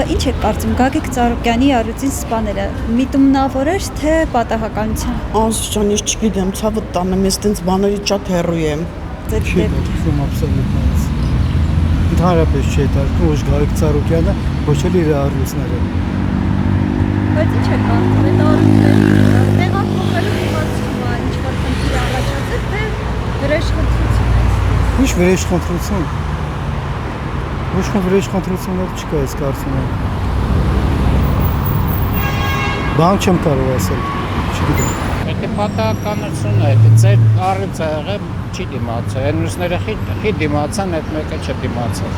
Ինչ եք կարծում Գագիկ Ծառուկյանի առյուծին սպանելը միտումնավոր էր թե պատահականության։ Անսուշան ես չգիտեմ, ցավը տանեմ, ես տենց բաների շատ հեռու եմ։ Չի դեպքում абսոլютно։ Ընդհանրապես չի դարձում ոչ Գագիկ Ծառուկյանը, ոչ էլ իր առյուծները։ Բայց ինչ եք կարծում այդ առյուծների տեղափոխելու հարցում ինչ որ խնդիր առաջացել թե վրեժխնդրություն է։ Ոչ վրեժխնդրություն։ Ոչ վրեժխնդրություններ չկա, ես կարծում եմ։ Բան չեմ կարող ասել, չգիտեմ։ Եթե պատահականություն է, ձեր առյուծը եղել չի դիմացել, այն մյուսները խի դիմացան, այդ մեկը չդիմացել։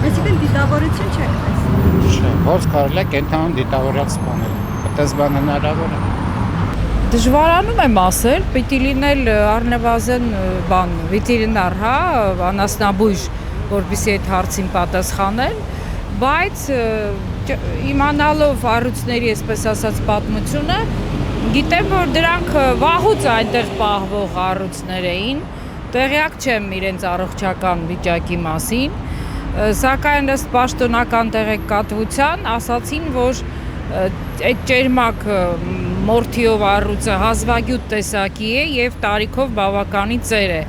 Այսինքն դիտավորություն չեք տեսնում։ Չէ, ոնց կարելի է կենթանուն դիտավորյալ սպանել։ Այդպես բան հնարավոր է։ Դժվարանում եմ ասել, պիտի լինել առնվազն բան վետերինար, հա, անասնաբույժ, որպեսզի այդ հարցին պատասխանել, բայց իմանալով առյուծների, այսպես ասած, պատմությունը, գիտեմ, որ դրանք վաղուց այնտեղ պահվող առյուծներ էին, տեղյակ չեմ իրենց առողջական վիճակի մասին, սակայն ըստ պաշտոնական տեղեկատվության ասացին, որ այդ ճերմակ մորթիով առյուծը հազվագյուտ տեսակի է եւ տարիքով բավականին ծեր է։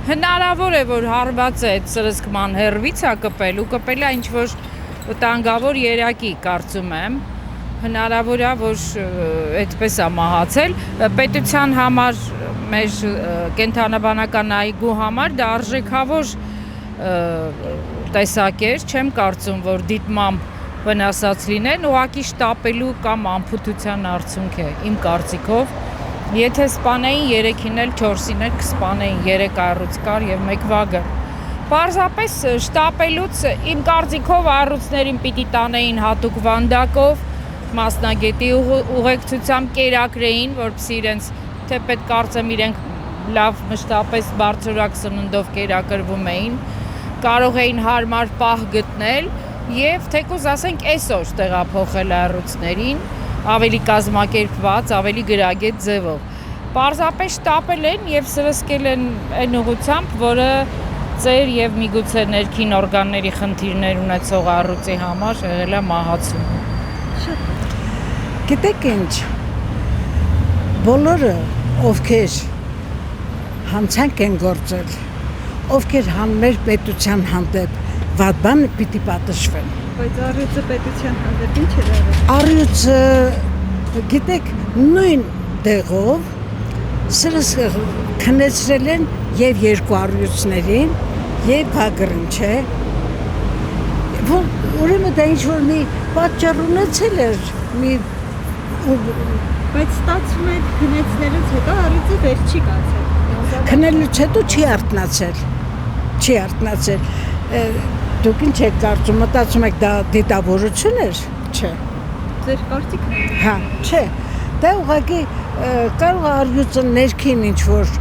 Հնարավոր է, որ հարված է այդ սրսկման հեռվից է կպել ու կպել է ինչ-որ վտանգավոր երակի, կարծում եմ։ Հնարավոր է, որ այդպես է մահացել։ Պետության համար, մեր կենթանաբանական այգու համար դա արժեքավոր տեսակ էր, չեմ կարծում, որ դիտմամբ վնասած լինեն, ուղղակի շտապելու կամ ամփոփության արդյունք է, իմ կարծիքով։ Եթե սպանեին 3-ին էլ 4-ին էլ կսպանեին 3 առյուծ կար եւ 1 վագը։ Պարզապես շտապելուց իմ կարծիքով առյուծներին պիտի տանեին հատուկ վանդակով, մասնագետի ուղեկցությամբ կերակրեին, որպեսզի իրենց թեպետ կարծեմ իրենք լավ մշտապես բարձրորակ սննդով կերակրվում էին, կարող էին հարմար պահ գտնել եւ թեկուզ ասենք այսօր տեղափոխել առյուծներին, ավելի կազմակերպված, ավելի գրագետ ձևով։ Պարզապես շտապել են եւ սրսկել են այն ուղղությամբ, որը ծեր եւ միգուցե ներքին օրգանների խնդիրներ ունեցող առյուծի համար եղել է մահացում։ Գիտեք ինչ, բոլորը ովքեր հանցանք են գործել, ովքեր մեր պետության հանդեպ վատ բան պիտի պատժվեն։ Բայց առյուծը պետության հանդեպ ինչ էր արել։ Առյուծը, գիտեք, նույն դեղով քնեցրել են եւ 2 առյուծներին եւ Բագրին, չէ։ Ուրեմն դա ինչ-որ մի պատճառ ունեցել էր, բայց ստացվում է քնեցնելուց հետո առյուծը վեր չի կացել։ Քնելուց հետո չի արթնացել։ Դուք ինչ եք կարծում, մտածում եք դա դիտավորություն էր, չէ։ Ձեր կարծիքն է։ Հա, չէ։ Դա ուղղակի կարող է առյուծը ներքին ինչ-որ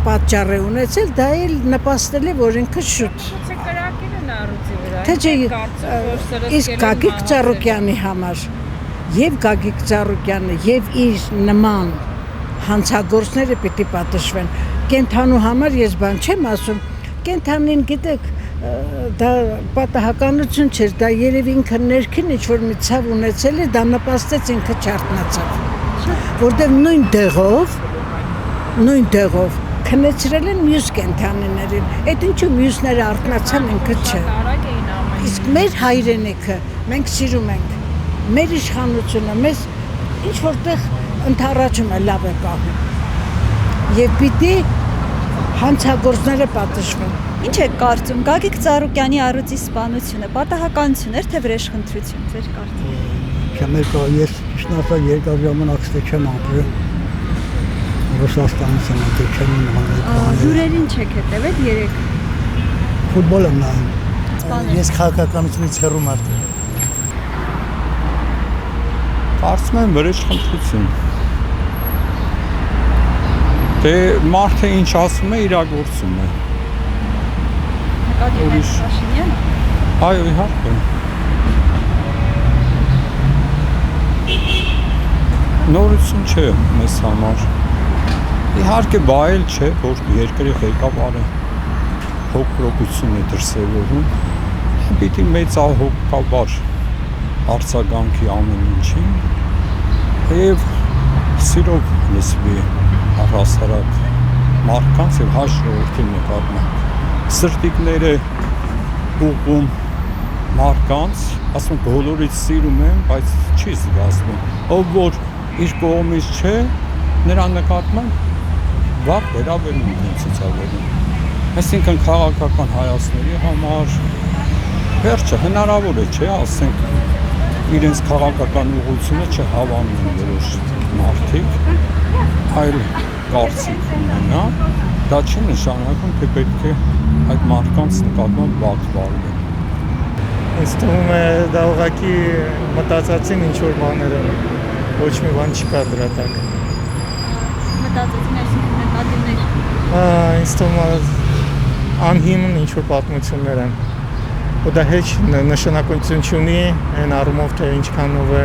պատճառ է ունեցել, դա էլ նպաստել է, որ ինքը շուտ։ Ոնց է կրակել են առյուծի վրա։ Թե չէ, իսկ Գագիկ Ծառուկյանի համար եւ Գագիկ Ծառուկյանը եւ իր նման հանցագործները պիտի պատժվեն։ Կենթանու համար ես բան չեմ ասում, կենթանին գիտեք, դա պատահականություն չէր, դա երևի ինքը ներքին ինչ-որ մի ցավ ունեցել է, դա նպաստեց ինքը չարթնացավ, որտեղ նույն դեղով քնեցրել են մյուս կենթանիներին, այդ ինչու մյուսները արթնացան ինքը չէ։ Իսկ մեր հայրենիքը մենք սիրում ենք, մեր իշխանությունը մեզ ինչ-որտեղ ընդառաջում է լավ է պահում եւ պիտի հանցագործները պատժվեն։ Ինչ եք կարծում Գագիկ Ծառուկյանի առյուծի սպանությունը պատահականություն էր թե վրեժխնդրություն, ձեր կարծիքով։ Ես ճիշտ ասած երկար ժամանակ չեմ ապրել։ Ռուսաստանից եմ եկել։ Հյուրերին չեք հետևել 3։ Ֆուտբոլ եմ նայում։ Ես քաղաքականությունից հեռու մարդ եմ։ Կարծում եմ վրեժխնդրություն։ Դե մարդը ինչ ասում է, իրագործում է։ Նկատի ունեք Փաշինյանը։ Այո, իհարկե։ Նորություն չէ մեզ համար։ Իհարկե բայել չէ, որ երկրի ղեկավարը հոգրոկություն է դրսևորում։ Պիտի մեծ հոգավար արձագանքի ամեն ինչին եւ սիրով լսվի առհասարակ մարդկանց եւ հայ ժողովրդի նկատմամբ սրտիկները ուղում մարդկանց ասում բոլորից սիրում եմ բայց չի զգացվում ով որ իր կողմից չէ նրա նկատմամբ վաղ վերաբերում են ցուցաբերում այսինքն քաղաքական հայացքների համար վերջը հնարավոր է չէ ասենք իրենց քաղաքական ուղղությունը չհավանում են որոշ մարդիկ այլ կարծիք ունենա դա չի նշանակում թե պետք է այդ մարդկանց նկատմամբ վատ վարվեն Ինձ թվում է դա ուղղակի մտածածին ինչ որ բաներ են ոչ մի բան չկա դրա տակ Մտածեցին այսինքն նկատիվներ ինձ թվում է անհիմն ինչ որ պատմություններ են ու դա հեչ նշանակություն չունի այն առումով թե ինչքանով է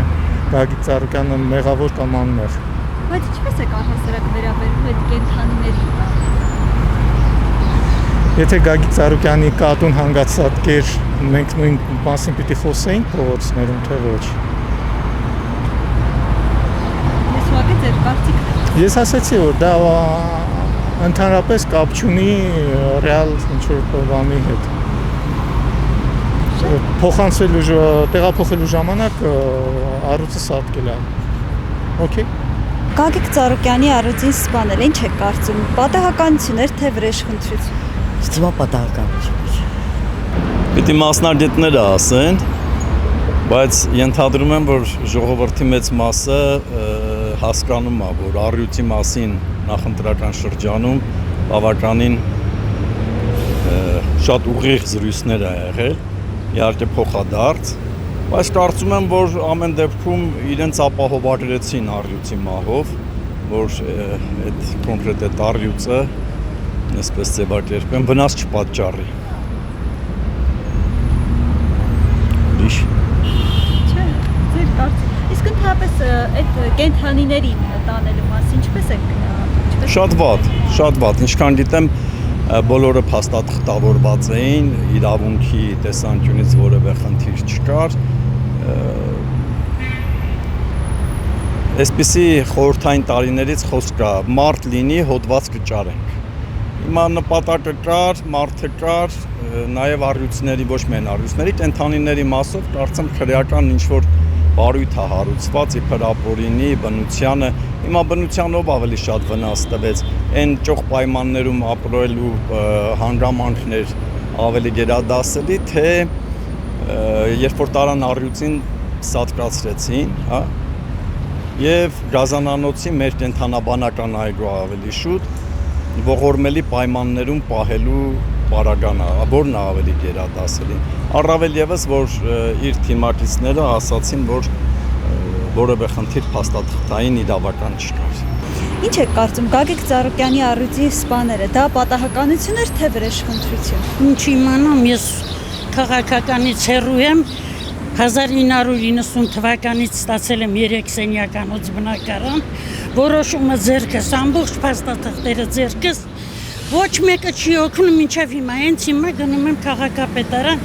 Գագիկ Ծառուկյանը մեղավոր կամ անմեղ Բայց ինչպես է առհասարակ վերաբերվում այդ կենդանիների Եթե Գագիկ Ծառուկյանի կատուն հանգացածքեր մենք նույն մասին պիտի խոսեինք փողոցներում թե ոչ Ես ուղղակի ձեր կարծիքն Ես ասացի որ դա ընդհանրապես կապ չունի ռեալ ինչ-որ բանի հետ փոխանցվելու տեղափոխելու ժամանակ առյուծը սատկել է Okay Գագիկ Ծառուկյանի առյուծին սպանել ինչ է կարծում պատահականություններ թե վրեժխնդրություն Ստվա պատահականություն Պիտի մասնագետները ասեն, բայց ենթադրում եմ, որ ժողովրդի մեծ մասը հասկանում է, որ առյուծի մասին նախընտրական շրջանում բավականին շատ ուղիղ զրույցներ է եղել, իհարկե փոխադարձ, բայց կարծում եմ, որ ամեն դեպքում իրենց ապահովագրեցին առյուծի մահով, որ այդ կոնկրետ այդ առյուծը այսպես ձևակերպեմ վնաս չպատճառի Ուրիշ Չէ, ձեր կարծիք Իսկ ընդհանրապես այդ կենդանիներին տանելու մասին ինչպես եք Շատ վատ, ինչքան գիտեմ բոլորը փաստաթղթավորված էին, իրավունքի տեսանկյունից որևէ խնդիր չկար Այսպիսի խորհրդային տարիներից խոսք կա, մարդ լինի, հոդված կճարենք Հիմա նպատակը կար, մարդը կար, նաև առյուծների, ոչ միայն առյուծների, կենդանիների մասով կարծեմ քրեական ինչ-որ բարույթ է հարուցված իբր ապօրինի, բնությանը, հիմա բնությանով ավելի շատ վնաս տվեց, այն ճոխ պայմաններում ապրելու հանգամանքներ ավելի գերադասելի, թե երբ որ տարան առյուծին սատկացրեցին, հա, եւ գազանանոցի մեր կենդանաբանական այգու ավելի շուտ ողորմելի պայմաններում պահելու պարագանը, որն է ավելի գերադասելի։ Առավել ևս, որ իր թիմակիցները ասացին, որ որևէ խնդիր փաստաթղթային իրավական չկար։ Ինչ եք կարծում Գագիկ Ծառուկյանի առյուծի սպաները, դա պատահականություն էր թե վրեժխնդրություն։ Ինչ իմանամ, ես քաղաքականից հեռու եմ 1990 թվականից ստացել եմ 3 սենյականոց բնակարան, որոշումը ձեռքս, ամբողջ փաստաթղթերը ձեռքս, ոչ մեկը չի օգնում մինչև հիմա, հենց հիմա գնում եմ քաղաքապետարան,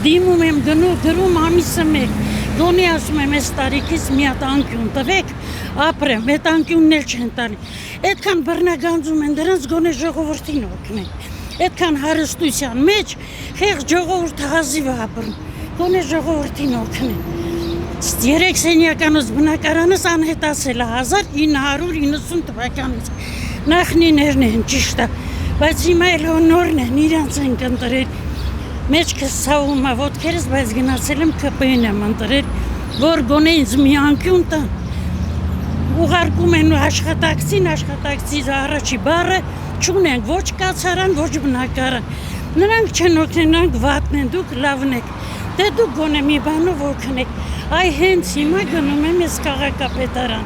դիմում եմ գրում ամիսը մեկ, գոնե ասում եմ այս տարիքից մի հատ անկյուն տվեք, ապրեմ, այդ անկյունն էլ չեն տալի, այդքան բռնագանձում են դրանց գոնե ժողովրդին օգնեն, այդքան հարստության մեջ խեղճ ժողովուրդը հազիվ է ապրում Գոնե ժողովրդին օգնեն։ 3 սենյականոց բնակարանս անհետացել է 1990 թվականից։ Նախնիներն են ճիշտ է, բայց հիմա էլ նորն են, իրանց են ընտրել։ Մեջքս ցավում է ոտքերս, բայց գնացել եմ ԿՊ-ին եմ ընտրել, որ գոնե ինձ մի անկյուն տան։ Ուղարկում են աշխատակցի առաջի բառը չունենք ոչ կացարան, ոչ բնակարան։ Նրանք չեն օգնեն, նրանք վատն են, դուք լավն եք։ Դե դուք գոնե մի բանով օգնեք, այ հենց հիմա գնում եմ ես քաղաքապետարան,